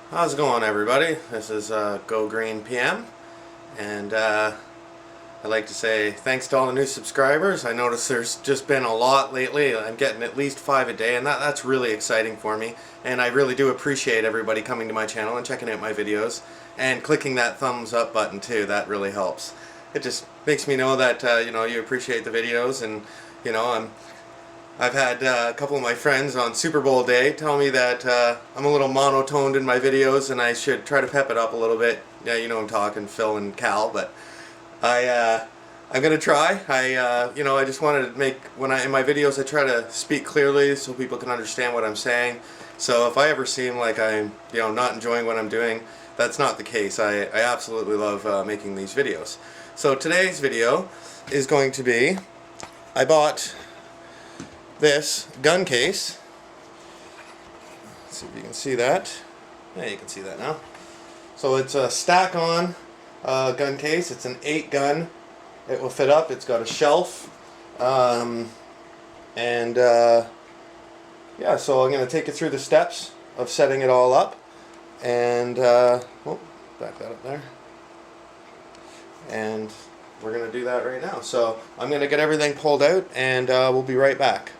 How's it going, everybody? This is Go Green PM, and I'd like to say thanks to all the new subscribers. I noticed there's just been a lot lately. I'm getting at least 5 a day, and that's really exciting for me. And I really do appreciate everybody coming to my channel and checking out my videos and clicking that thumbs up button too. That really helps. It just makes me know that you appreciate the videos, and I've had a couple of my friends on Super Bowl day tell me that I'm a little monotoned in my videos and I should try to pep it up a little bit. Yeah, I'm talking Phil and Cal, but I'm gonna try. I just wanted to make, in my videos I try to speak clearly so people can understand what I'm saying. So if I ever seem like I'm not enjoying what I'm doing, that's not the case. I absolutely love making these videos. So today's video is going to be, I bought this gun case. Let's see if you can see that. Yeah, you can see that now. So it's a stack-on gun case. It's an 8 gun. It will fit up. It's got a shelf. Yeah, so I'm going to take you through the steps of setting it all up. And, back that up there. And we're going to do that right now. So I'm going to get everything pulled out and we'll be right back.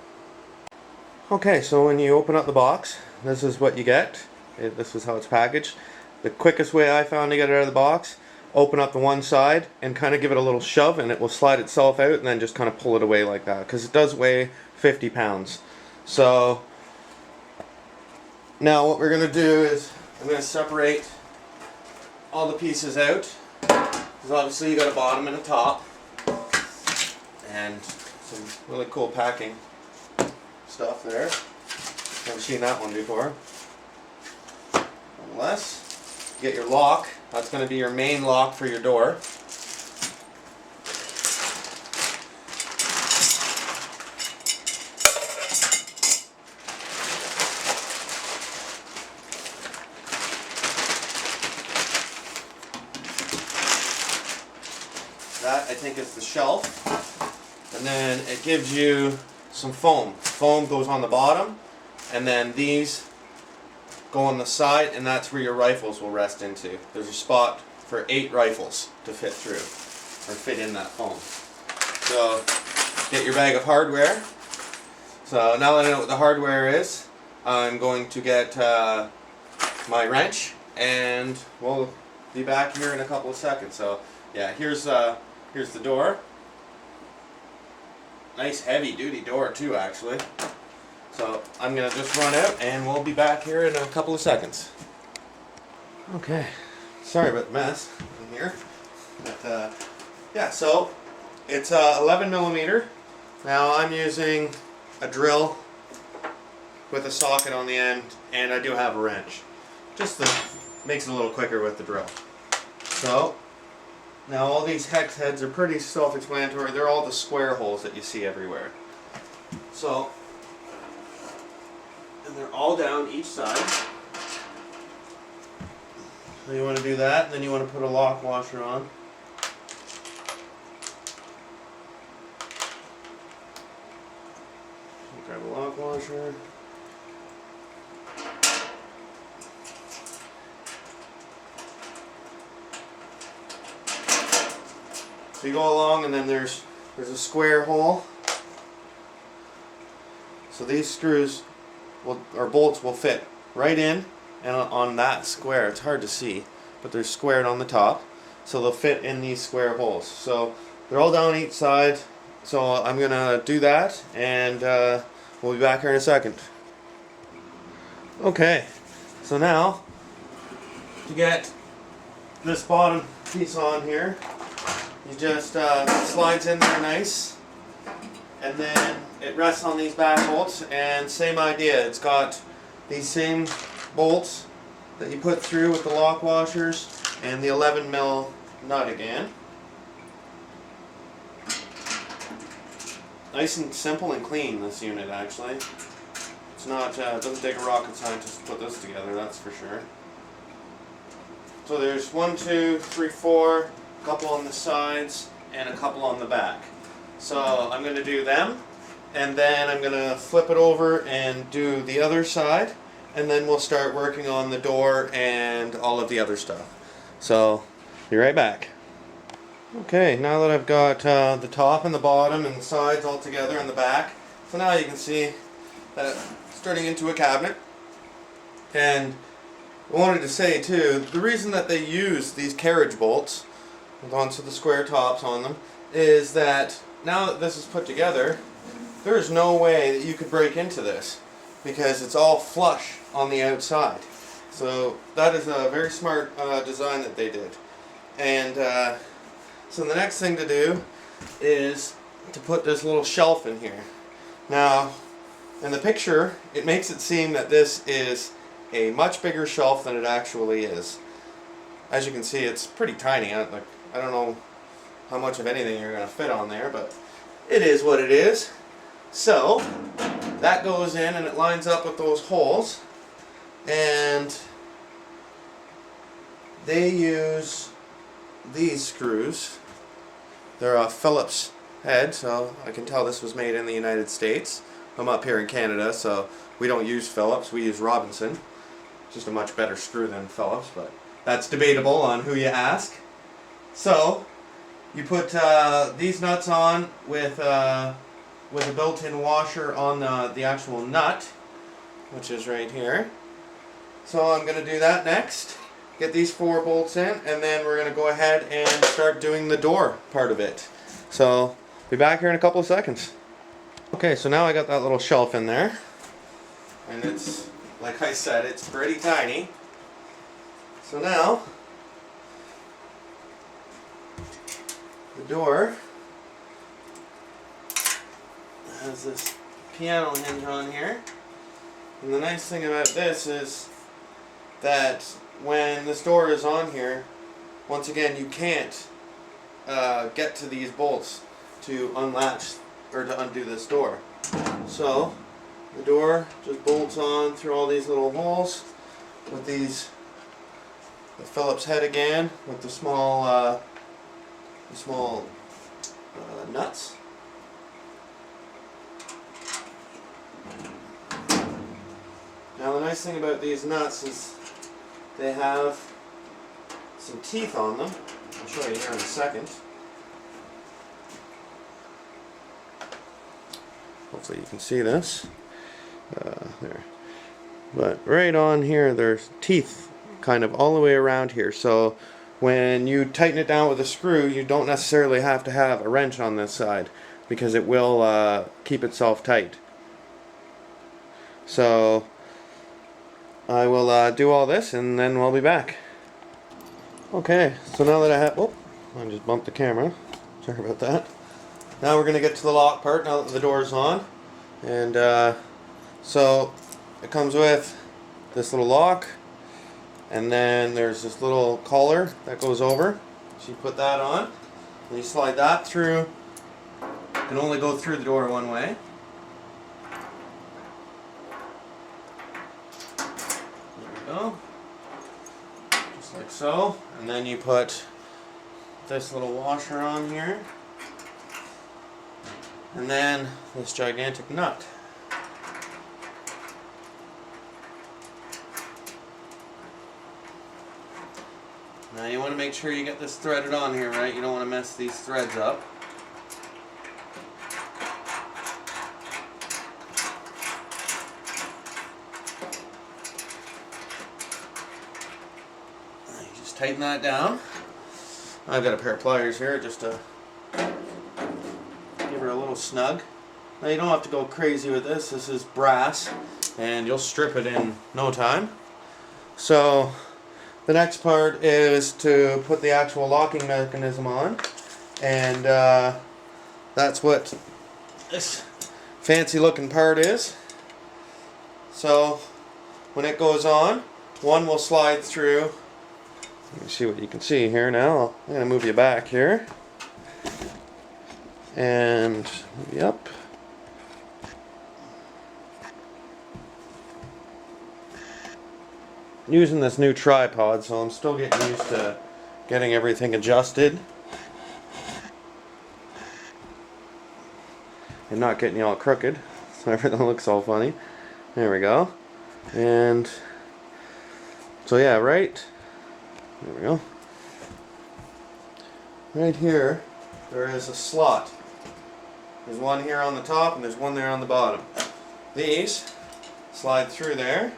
Okay, so when you open up the box, this is what you get. This is how it's packaged. The quickest way I found to get it out of the box, open up the one side and kind of give it a little shove and it will slide itself out, and then just kind of pull it away like that, because it does weigh 50 pounds. So now what we're going to do is I'm going to separate all the pieces out, because obviously you got a bottom and a top and some really cool packing stuff there. Never seen that one before. Unless you get your lock. That's going to be your main lock for your door. That, I think, is the shelf. And then it gives you some foam. Foam goes on the bottom, and then these go on the side, and that's where your rifles will rest into. There's a spot for 8 rifles to fit through, or fit in that foam. So get your bag of hardware. So now that I know what the hardware is, I'm going to get my wrench, and we'll be back here in a couple of seconds. So yeah, here's the door. Nice heavy duty door too, actually. So I'm gonna just run out and we'll be back here in a couple of seconds. Okay, sorry about the mess in here. But yeah, so it's 11 millimeter. Now I'm using a drill with a socket on the end, and I do have a wrench. Just makes it a little quicker with the drill. So now all these hex heads are pretty self-explanatory. They're all the square holes that you see everywhere. So, and they're all down each side. So you want to do that, and then you want to put a lock washer on. Grab a lock washer. So you go along, and then there's a square hole. So these screws or bolts will fit right in and on that square. It's hard to see, but they're squared on the top, so they'll fit in these square holes. So they're all down each side. So I'm gonna do that, and we'll be back here in a second. Okay, so now to get this bottom piece on here, you just slides in there nice, and then it rests on these back bolts, and same idea. It's got these same bolts that you put through with the lock washers and the 11 mil nut again. Nice and simple and clean, this unit actually. It's not, it doesn't take a rocket scientist to put this together, that's for sure. So there's 1, 2, 3, 4. A couple on the sides and a couple on the back. So I'm going to do them, and then I'm going to flip it over and do the other side, and then we'll start working on the door and all of the other stuff. So, be right back. Okay, now that I've got the top and the bottom and the sides all together and the back, so now you can see that it's turning into a cabinet. And I wanted to say too, the reason that they use these carriage bolts with onto the square tops on them is that now that this is put together, there is no way that you could break into this because it's all flush on the outside. So that is a very smart design that they did. And so the next thing to do is to put this little shelf in here. Now, in the picture, it makes it seem that this is a much bigger shelf than it actually is. As you can see, it's pretty tiny. I don't know how much of anything you're going to fit on there, but it is what it is. So, that goes in and it lines up with those holes. And they use these screws. They're a Phillips head, so I can tell this was made in the United States. I'm up here in Canada, so we don't use Phillips, we use Robinson. Just a much better screw than Phillips, but that's debatable on who you ask. So, you put these nuts on with a built-in washer on the actual nut, which is right here. So I'm going to do that next. Get these 4 bolts in, and then we're going to go ahead and start doing the door part of it. So, be back here in a couple of seconds. Okay, so now I got that little shelf in there. And it's, like I said, it's pretty tiny. So now, the door has this piano hinge on here. And the nice thing about this is that when this door is on here, once again, you can't get to these bolts to unlatch or to undo this door. So the door just bolts on through all these little holes with the Phillips head again with the small nuts. Now the nice thing about these nuts is they have some teeth on them. I'll show you here in a second. Hopefully you can see this. There. But right on here there's teeth kind of all the way around here. So when you tighten it down with a screw, you don't necessarily have to have a wrench on this side because it will keep itself tight. So I will do all this and then we'll be back. Okay, so now that I have, oh, I just bumped the camera. Sorry about that. Now we're going to get to the lock part now that the door is on. And so it comes with this little lock, and then there's this little collar that goes over. So you put that on, and you slide that through. You can only go through the door one way. There we go. Just like so. And then you put this little washer on here. And then this gigantic nut. Now you want to make sure you get this threaded on here, right? You don't want to mess these threads up. You just tighten that down. I've got a pair of pliers here just to give her a little snug. Now you don't have to go crazy with this. This is brass and you'll strip it in no time. So the next part is to put the actual locking mechanism on, and that's what this fancy looking part is. So when it goes on, one will slide through. Let me see what you can see here now. I'm going to move you back here. And yep. Using this new tripod, so I'm still getting used to getting everything adjusted and not getting you all crooked, so everything looks all funny. There we go. And so yeah, right there we go. Right here there is a slot. There's one here on the top and there's one there on the bottom. These slide through there.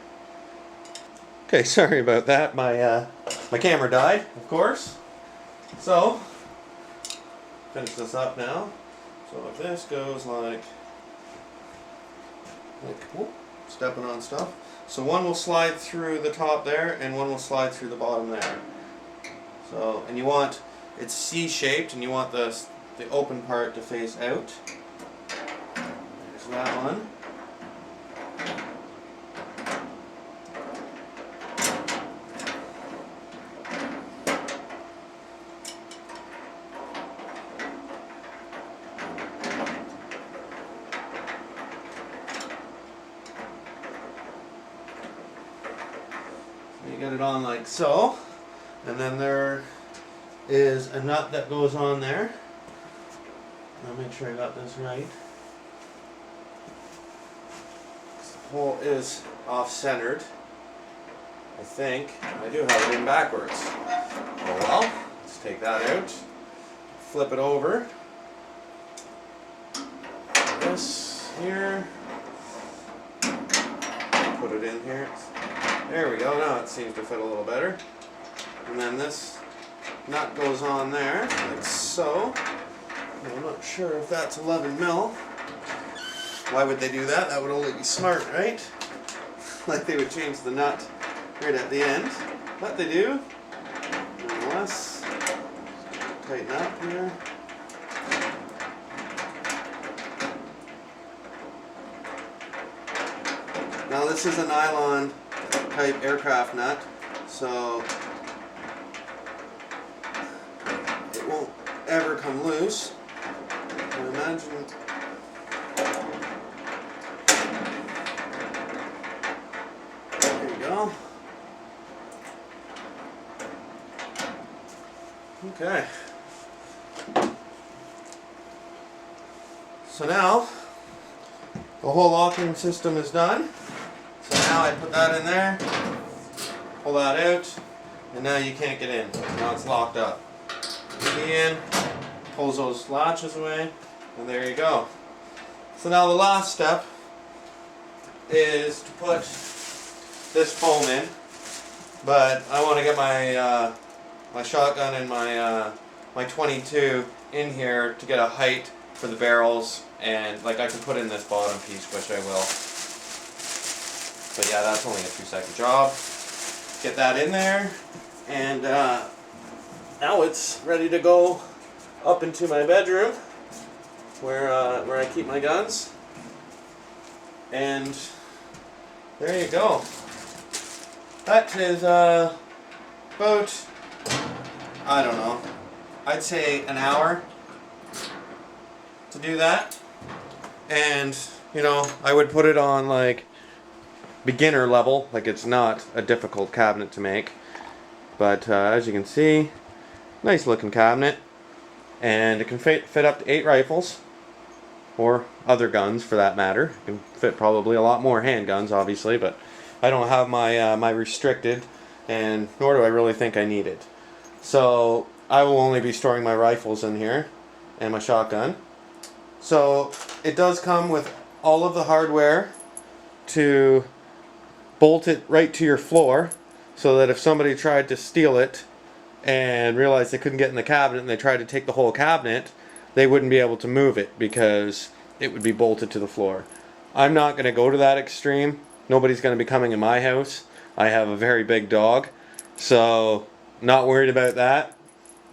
Okay, sorry about that. My camera died, of course. So finish this up now. So if this goes like whoop, stepping on stuff. So one will slide through the top there and one will slide through the bottom there. So, and you want, it's C-shaped and you want the open part to face out. There's that one. You get it on like so, and then there is a nut that goes on there. I'll make sure I got this right. The hole is off-centered, I think. I do have it in backwards. Oh well, let's take that out. Flip it over. This here. Put it in here. There we go, now it seems to fit a little better. And then this nut goes on there, like so. I'm not sure if that's 11 mil. Why would they do that? That would only be smart, right? Like they would change the nut right at the end. But they do. Nonetheless, tighten up here. Now this is a nylon type aircraft nut, so it won't ever come loose. I imagine. There you go. Okay. So now the whole locking system is done. So now I put that in there, pull that out, and now you can't get in. Now it's locked up. Key in, pulls those latches away, and there you go. So now the last step is to put this foam in, but I want to get my my shotgun and my 22 in here to get a height for the barrels, and like I can put in this bottom piece, which I will. But yeah, that's only a 2-second job. Get that in there, and now it's ready to go up into my bedroom where I keep my guns. And there you go. That is about, I don't know, I'd say an hour to do that. And you know, I would put it on like beginner level, like it's not a difficult cabinet to make, but as you can see, nice looking cabinet, and it can fit up to 8 rifles or other guns for that matter. It can fit probably a lot more handguns obviously, but I don't have my my restricted, and nor do I really think I need it. So I will only be storing my rifles in here and my shotgun. So it does come with all of the hardware to bolt it right to your floor, so that if somebody tried to steal it and realized they couldn't get in the cabinet and they tried to take the whole cabinet, they wouldn't be able to move it because it would be bolted to the floor. I'm not going to go to that extreme. Nobody's going to be coming in my house. I have a very big dog, so not worried about that.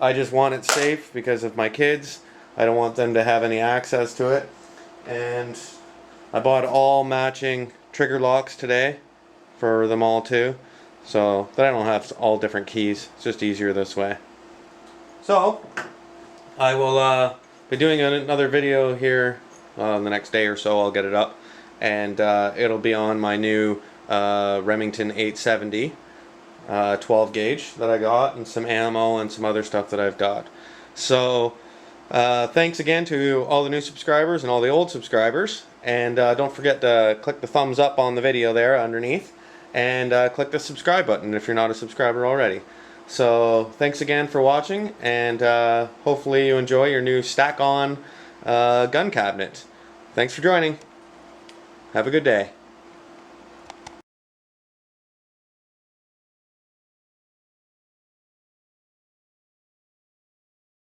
I just want it safe because of my kids. I don't want them to have any access to it. And I bought all matching trigger locks today for them all too, so that I don't have all different keys. It's just easier this way. So I will be doing another video here the next day or so. I'll get it up, and it'll be on my new Remington 870 12 gauge that I got, and some ammo and some other stuff that I've got. So thanks again to all the new subscribers and all the old subscribers, and don't forget to click the thumbs up on the video there underneath. and click the subscribe button if you're not a subscriber already. So thanks again for watching, and hopefully you enjoy your new stack-on gun cabinet. Thanks for joining. Have a good day.